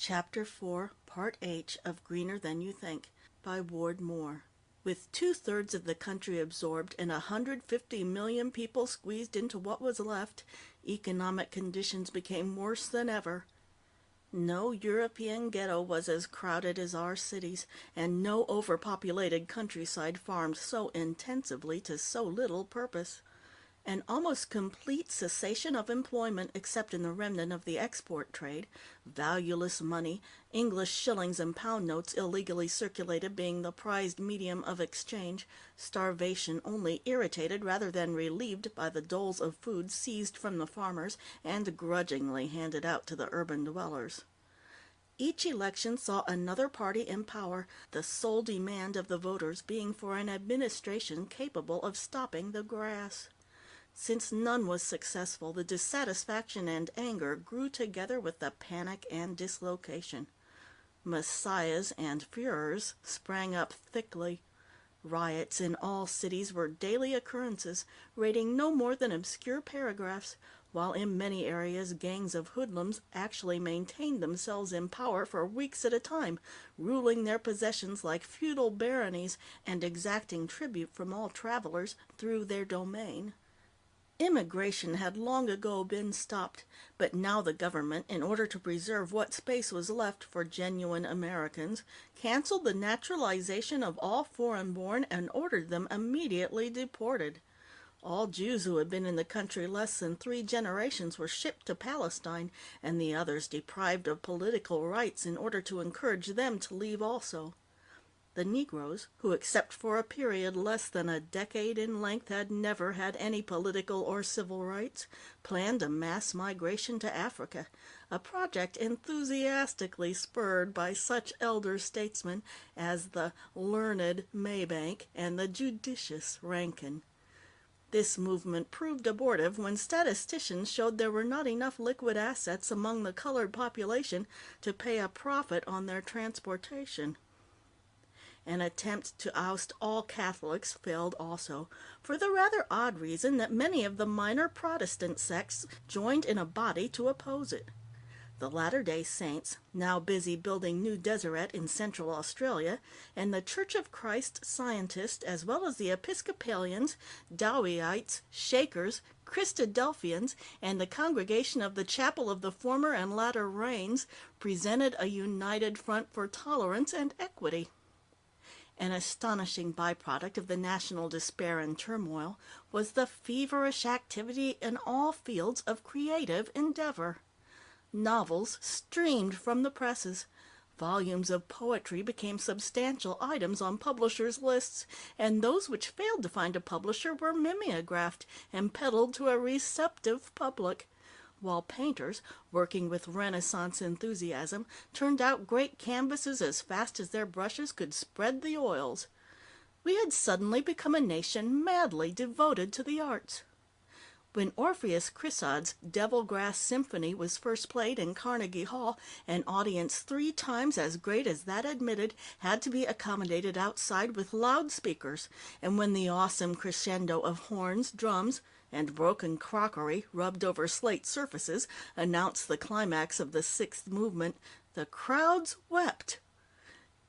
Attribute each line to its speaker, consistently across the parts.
Speaker 1: Chapter 4, Part H of Greener Than You Think, by Ward Moore. With two-thirds of the country absorbed and 150 million people squeezed into what was left, economic conditions became worse than ever. No European ghetto was as crowded as our cities, and no overpopulated countryside farmed so intensively to so little purpose. An almost complete cessation of employment, except in the remnant of the export trade, valueless money, English shillings and pound notes illegally circulated being the prized medium of exchange, starvation only irritated rather than relieved by the doles of food seized from the farmers and grudgingly handed out to the urban dwellers. Each election saw another party in power, the sole demand of the voters being for an administration capable of stopping the grass. Since none was successful, the dissatisfaction and anger grew together with the panic and dislocation. Messiahs and Führers sprang up thickly. Riots in all cities were daily occurrences, rating no more than obscure paragraphs, while in many areas gangs of hoodlums actually maintained themselves in power for weeks at a time, ruling their possessions like feudal baronies and exacting tribute from all travelers through their domain. Immigration had long ago been stopped, but now the government, in order to preserve what space was left for genuine Americans, canceled the naturalization of all foreign-born and ordered them immediately deported. All Jews who had been in the country less than 3 generations were shipped to Palestine, and the others deprived of political rights in order to encourage them to leave also. The Negroes, who except for a period less than a decade in length had never had any political or civil rights, planned a mass migration to Africa, a project enthusiastically spurred by such elder statesmen as the learned Maybank and the judicious Rankin. This movement proved abortive when statisticians showed there were not enough liquid assets among the colored population to pay a profit on their transportation. An attempt to oust all Catholics failed also, for the rather odd reason that many of the minor Protestant sects joined in a body to oppose it. The Latter-day Saints, now busy building new Deseret in Central Australia, and the Church of Christ Scientists, as well as the Episcopalians, Dowieites, Shakers, Christadelphians, and the Congregation of the Chapel of the Former and Latter Rains, presented a united front for tolerance and equity. An astonishing byproduct of the national despair and turmoil was the feverish activity in all fields of creative endeavor. Novels streamed from the presses. Volumes of poetry became substantial items on publishers' lists, and those which failed to find a publisher were mimeographed and peddled to a receptive public, while painters, working with Renaissance enthusiasm, turned out great canvases as fast as their brushes could spread the oils. We had suddenly become a nation madly devoted to the arts. When Orpheus Chrysod's Devil Grass Symphony was first played in Carnegie Hall, an audience 3 times as great as that admitted had to be accommodated outside with loudspeakers, and when the awesome crescendo of horns, drums, and broken crockery rubbed over slate surfaces announced the climax of the 6th movement, the crowds wept.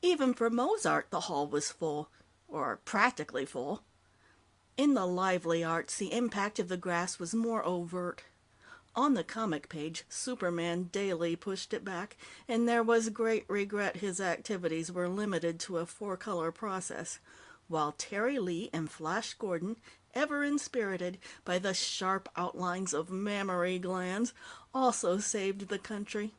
Speaker 1: Even for Mozart the hall was full, or practically full. In the lively arts, the impact of the grass was more overt. On the comic page, Superman daily pushed it back, and there was great regret his activities were limited to a 4-color process, while Terry Lee and Flash Gordon, ever inspirited by the sharp outlines of mammary glands, also saved the country.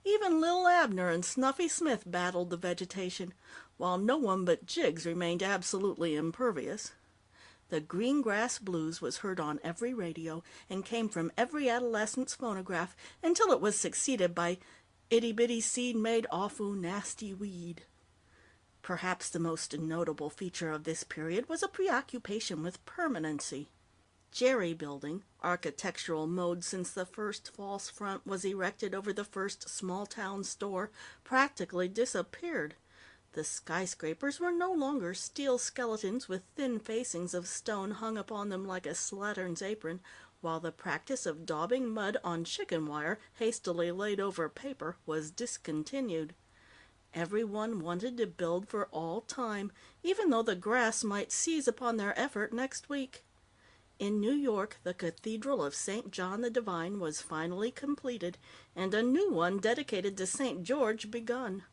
Speaker 1: Even Lil Abner and Snuffy Smith battled the vegetation, while no one but Jiggs remained absolutely impervious. The green grass blues was heard on every radio and came from every adolescent's phonograph until it was succeeded by Itty Bitty Seed Made Awfoo Nasty Weed. Perhaps the most notable feature of this period was a preoccupation with permanency. Jerry building, architectural mode since the first false front was erected over the first small-town store, practically disappeared. The skyscrapers were no longer steel skeletons with thin facings of stone hung upon them like a slatterns apron, while the practice of daubing mud on chicken wire hastily laid over paper was discontinued. Everyone wanted to build for all time, even though the grass might seize upon their effort next week. In New York, the Cathedral of St. John the Divine was finally completed, and a new one dedicated to St. George begun.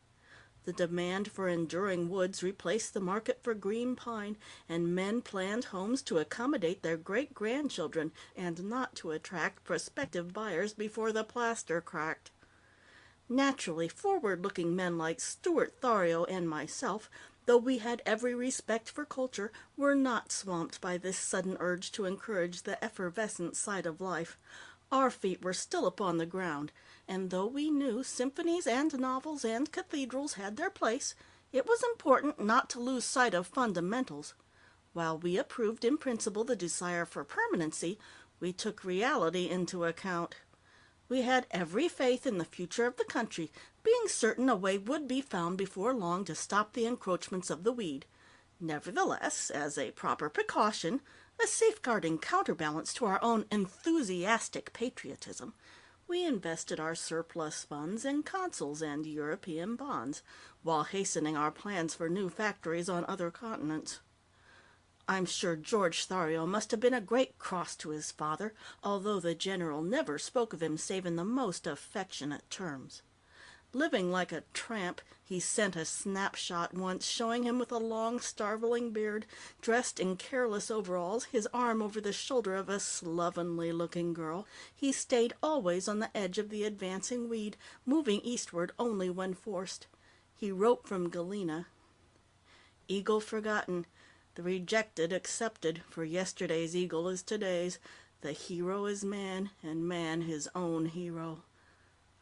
Speaker 1: The demand for enduring woods replaced the market for green pine, and men planned homes to accommodate their great-grandchildren, and not to attract prospective buyers before the plaster cracked. Naturally, forward-looking men like Stuart Thario and myself, though we had every respect for culture, were not swamped by this sudden urge to encourage the effervescent side of life. Our feet were still upon the ground, and though we knew symphonies and novels and cathedrals had their place, it was important not to lose sight of fundamentals. While we approved in principle the desire for permanency, we took reality into account. We had every faith in the future of the country, being certain a way would be found before long to stop the encroachments of the weed. Nevertheless, as a proper precaution, a safeguarding counterbalance to our own enthusiastic patriotism, we invested our surplus funds in consols and European bonds, while hastening our plans for new factories on other continents. I'm sure George Thario must have been a great cross to his father, although the general never spoke of him save in the most affectionate terms. Living like a tramp, he sent a snapshot once showing him with a long, starveling beard, dressed in careless overalls, his arm over the shoulder of a slovenly-looking girl. He stayed always on the edge of the advancing weed, moving eastward only when forced. He wrote from Galena, "Eagle forgotten. The rejected accepted, for yesterday's eagle is today's. The hero is man, and man his own hero.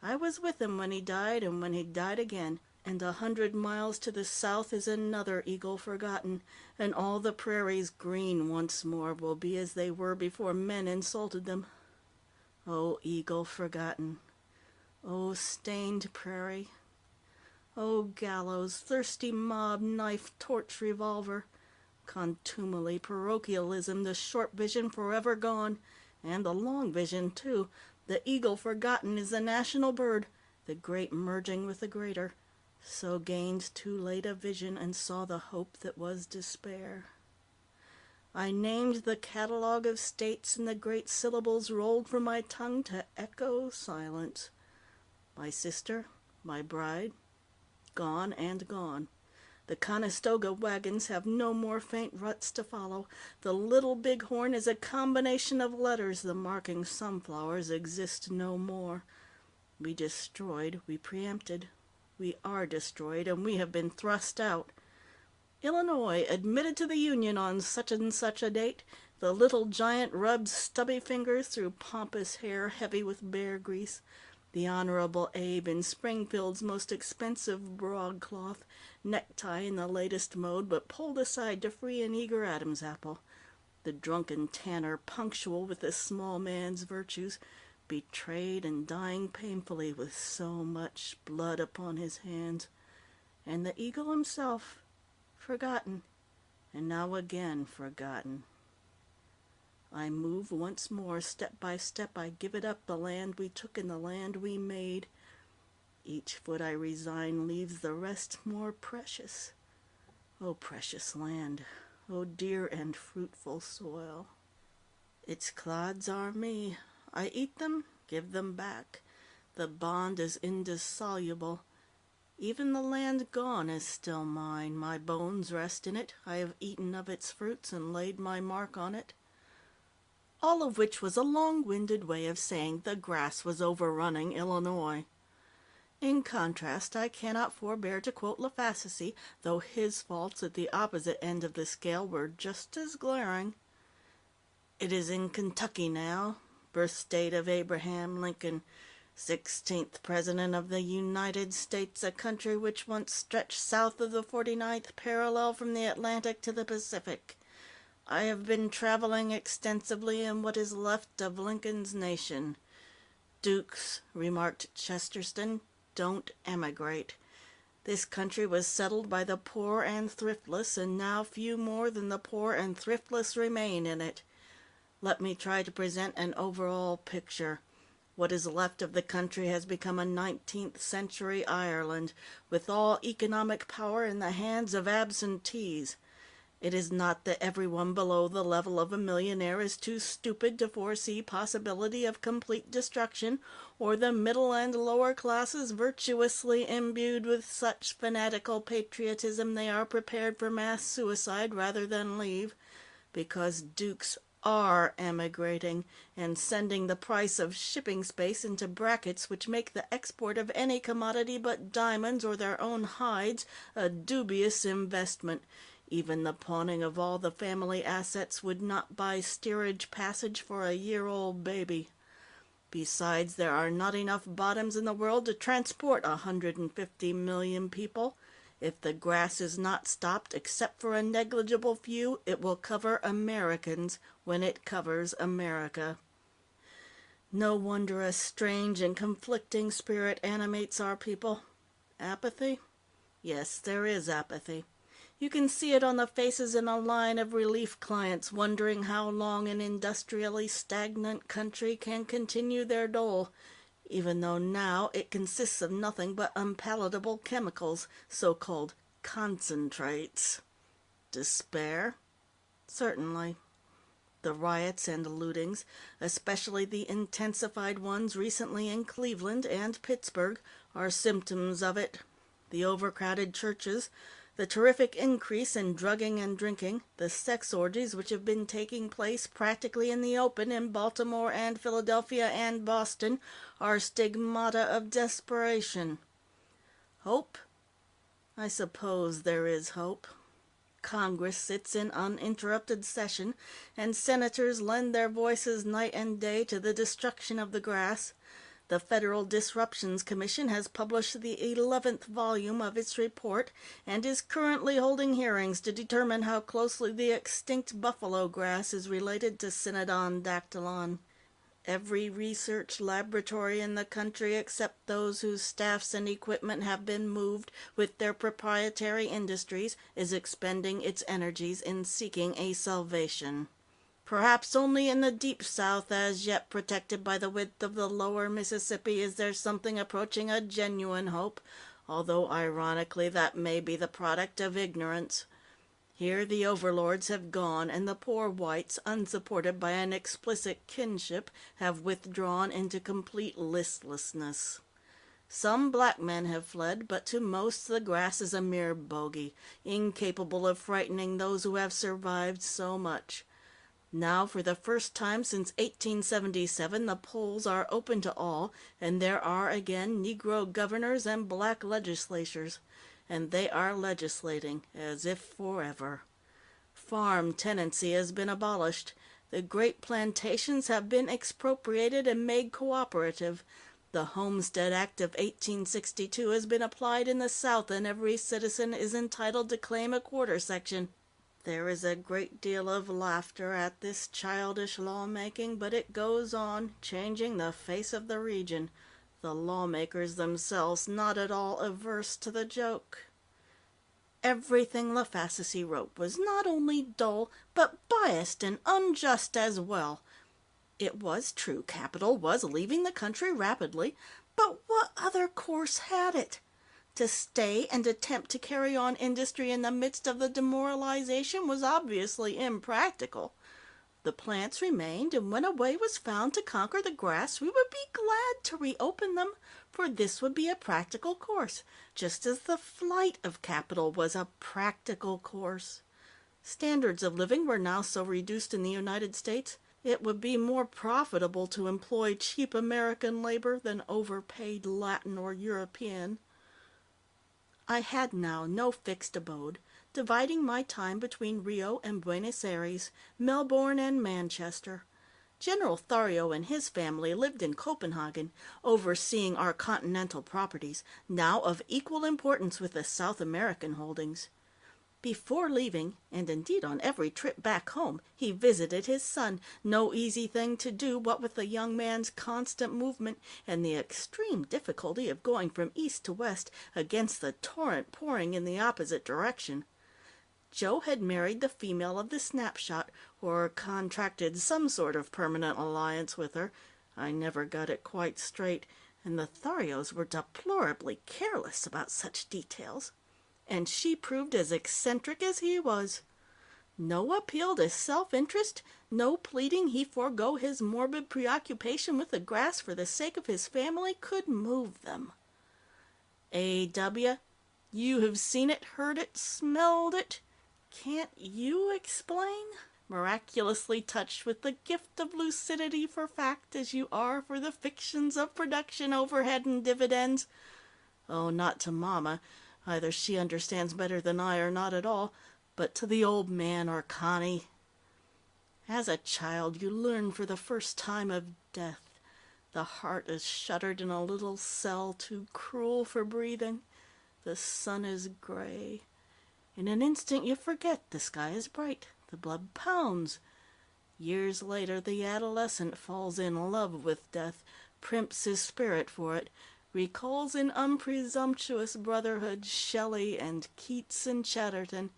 Speaker 1: I was with him when he died, and when he died again, and 100 miles to the south is another eagle forgotten, and all the prairies green once more will be as they were before men insulted them. Oh, eagle forgotten. Oh, stained prairie. Oh, gallows, thirsty mob, knife, torch, revolver. Contumely, parochialism, the short vision forever gone, and the long vision, too. The eagle forgotten is the national bird, the great merging with the greater. So gained too late a vision, and saw the hope that was despair. I named the catalogue of states, and the great syllables rolled from my tongue to echo silence. My sister, my bride, gone and gone. The Conestoga wagons have no more faint ruts to follow. The Little Bighorn is a combination of letters. The marking sunflowers exist no more. We destroyed, we preempted. We are destroyed, and we have been thrust out. Illinois admitted to the Union on such and such a date. The little giant rubs stubby fingers through pompous hair heavy with bear grease. The Honorable Abe in Springfield's most expensive broadcloth, necktie in the latest mode, but pulled aside to free an eager Adam's apple. The drunken tanner, punctual with the small man's virtues, betrayed and dying painfully with so much blood upon his hands. And the eagle himself, forgotten, and now again forgotten. I move once more, step by step I give it up, the land we took and the land we made. Each foot I resign leaves the rest more precious. O precious land, O dear and fruitful soil. Its clods are me. I eat them, give them back. The bond is indissoluble. Even the land gone is still mine. My bones rest in it. I have eaten of its fruits and laid my mark on it. All of which was a long-winded way of saying the grass was overrunning Illinois. In contrast, I cannot forbear to quote LaFaciesi, though his faults at the opposite end of the scale were just as glaring. It is in Kentucky now, birth state of Abraham Lincoln, 16th President of the United States, a country which once stretched south of the 49th parallel from the Atlantic to the Pacific. I have been traveling extensively in what is left of Lincoln's nation. Dukes, remarked Chesterton, don't emigrate. This country was settled by the poor and thriftless, and now few more than the poor and thriftless remain in it. Let me try to present an overall picture. What is left of the country has become a 19th century Ireland, with all economic power in the hands of absentees. It is not that everyone below the level of a millionaire is too stupid to foresee possibility of complete destruction, or the middle and lower classes virtuously imbued with such fanatical patriotism they are prepared for mass suicide rather than leave, because dukes are emigrating and sending the price of shipping space into brackets which make the export of any commodity but diamonds or their own hides a dubious investment. Even the pawning of all the family assets would not buy steerage passage for a year-old baby. Besides, there are not enough bottoms in the world to transport 150 million people. If the grass is not stopped, except for a negligible few, it will cover Americans when it covers America. No wonder a strange and conflicting spirit animates our people. Apathy? Yes, there is apathy. You can see it on the faces in a line of relief clients wondering how long an industrially stagnant country can continue their dole, even though now it consists of nothing but unpalatable chemicals, so-called concentrates. Despair? Certainly. The riots and lootings, especially the intensified ones recently in Cleveland and Pittsburgh, are symptoms of it. The overcrowded churches, the terrific increase in drugging and drinking, the sex orgies which have been taking place practically in the open in Baltimore and Philadelphia and Boston, are stigmata of desperation. Hope? I suppose there is hope. Congress sits in uninterrupted session, and senators lend their voices night and day to the destruction of the grass. The Federal Disruptions Commission has published the 11th volume of its report and is currently holding hearings to determine how closely the extinct buffalo grass is related to Cynodon dactylon. Every research laboratory in the country, except those whose staffs and equipment have been moved with their proprietary industries, is expending its energies in seeking a salvation. Perhaps only in the Deep South, as yet protected by the width of the lower Mississippi, is there something approaching a genuine hope, although ironically that may be the product of ignorance. Here the overlords have gone, and the poor whites, unsupported by an explicit kinship, have withdrawn into complete listlessness. Some black men have fled, but to most the grass is a mere bogey, incapable of frightening those who have survived so much. Now, for the first time since 1877, the polls are open to all, and there are again Negro governors and black legislatures, and they are legislating as if forever. Farm tenancy has been abolished. The great plantations have been expropriated and made cooperative. The Homestead Act of 1862 has been applied in the South, and every citizen is entitled to claim a quarter section. There is a great deal of laughter at this childish lawmaking, but it goes on, changing the face of the region, the lawmakers themselves not at all averse to the joke. Everything LaFascisi wrote was not only dull, but biased and unjust as well. It was true capital was leaving the country rapidly, but what other course had it? To stay and attempt to carry on industry in the midst of the demoralization was obviously impractical. The plants remained, and when a way was found to conquer the grass, we would be glad to reopen them, for this would be a practical course, just as the flight of capital was a practical course. Standards of living were now so reduced in the United States, it would be more profitable to employ cheap American labor than overpaid Latin or European. I had now no fixed abode, dividing my time between Rio and Buenos Aires, Melbourne and Manchester. General Thario and his family lived in Copenhagen, overseeing our continental properties, now of equal importance with the South American holdings. Before leaving, and indeed on every trip back home, he visited his son, no easy thing to do, what with the young man's constant movement and the extreme difficulty of going from east to west against the torrent pouring in the opposite direction. Joe had married the female of the snapshot, or contracted some sort of permanent alliance with her. I never got it quite straight, and the Tharios were deplorably careless about such details. And she proved as eccentric as he was. No appeal to self-interest, no pleading he forego his morbid preoccupation with the grass for the sake of his family could move them. A.W., you have seen it, heard it, smelled it. Can't you explain? Miraculously touched with the gift of lucidity for fact as you are for the fictions of production overhead and dividends. Oh, not to Mama. Either she understands better than I or not at all, but to the old man or Connie. As a child, you learn for the first time of death. The heart is shuttered in a little cell too cruel for breathing. The sun is gray. In an instant you forget the sky is bright. The blood pounds. Years later, the adolescent falls in love with death, primps his spirit for it, recalls in unpresumptuous brotherhood Shelley and Keats and Chatterton.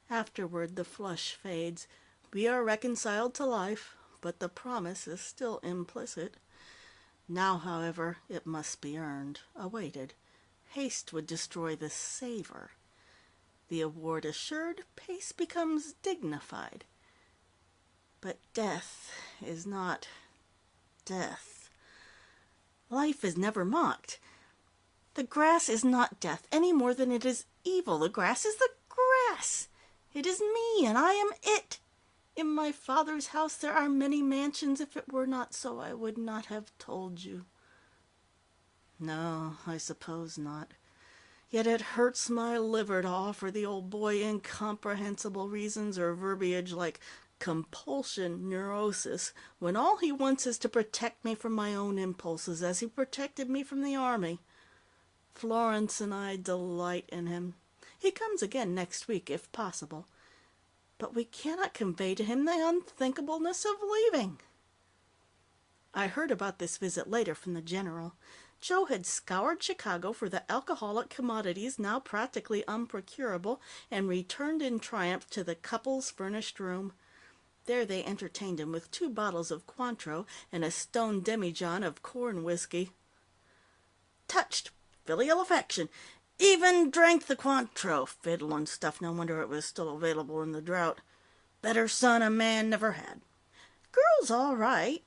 Speaker 1: Afterward, the flush fades. We are reconciled to life, but the promise is still implicit. Now, however, it must be earned, awaited. Haste would destroy the savor. The award assured, pace becomes dignified. But death is not death. Life is never mocked. The grass is not death any more than it is evil. The grass is the grass. It is me, and I am it. In my father's house there are many mansions. If it were not so, I would not have told you. No, I suppose not. Yet it hurts my liver to offer the old boy incomprehensible reasons or verbiage like compulsion, neurosis, when all he wants is to protect me from my own impulses, as he protected me from the army. Florence and I delight in him. He comes again next week, if possible. But we cannot convey to him the unthinkableness of leaving. I heard about this visit later from the General. Joe had scoured Chicago for the alcoholic commodities now practically unprocurable and returned in triumph to the couple's furnished room. There they entertained him with 2 bottles of Cointreau and a stone demijohn of corn whiskey. Touched. Filial affection. Even drank the Cointreau. Fiddling stuff. No wonder it was still available in the drought. Better son a man never had. Girl's all right.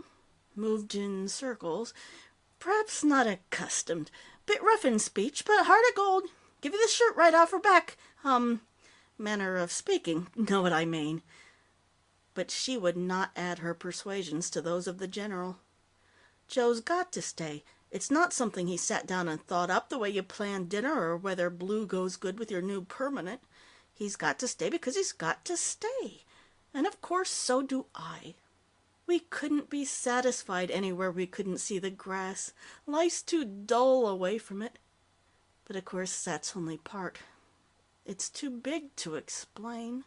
Speaker 1: Moved in circles. Perhaps not accustomed. Bit rough in speech, but heart of gold. Give you the shirt right off her back. Manner of speaking. Know what I mean. But she would not add her persuasions to those of the General. Joe's got to stay. It's not something he sat down and thought up the way you plan dinner or whether blue goes good with your new permanent. He's got to stay because he's got to stay. And of course, so do I. We couldn't be satisfied anywhere we couldn't see the grass. Life's too dull away from it. But of course, that's only part. It's too big to explain.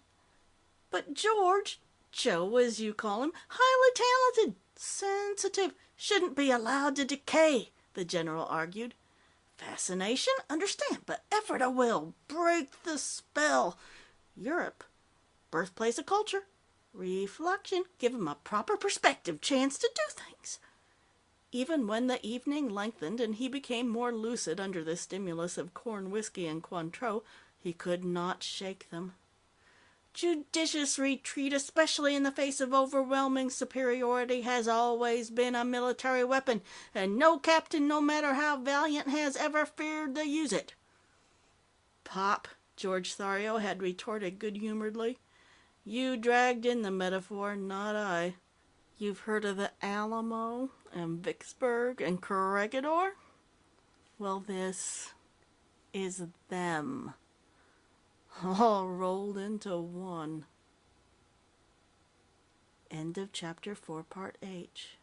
Speaker 1: But George, Joe, as you call him, highly talented, sensitive, shouldn't be allowed to decay, the General argued. Fascination, understand, but effort of will, break the spell. Europe, birthplace of culture, reflection, give him a proper perspective, chance to do things. Even when the evening lengthened and he became more lucid under the stimulus of corn whiskey and Cointreau, he could not shake them. Judicious retreat, especially in the face of overwhelming superiority, has always been a military weapon, and no captain, no matter how valiant, has ever feared to use it. Pop, George Thario had retorted good-humoredly. You dragged in the metaphor, not I. You've heard of the Alamo, and Vicksburg, and Corregidor? Well, this is them. All rolled into one. End of Chapter 4, Part H.